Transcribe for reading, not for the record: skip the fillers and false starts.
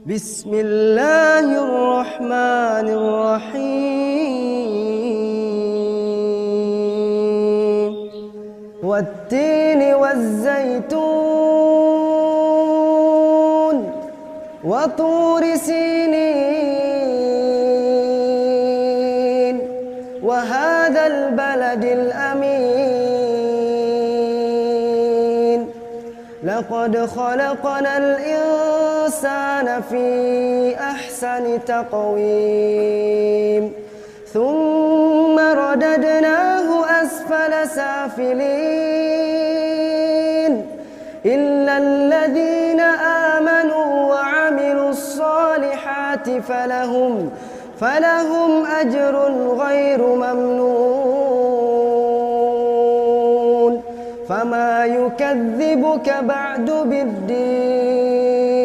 بسم الله الرحمن الرحيم والتين والزيتون وطور سينين وهذا البلد الأمين لقد خلقنا الإنسان في أحسن تقويم ثم رددناه أسفل سافلين إلا الذين آمنوا وعملوا الصالحات فلهم أجر غير ممنون فما يكذبك بعد بالدين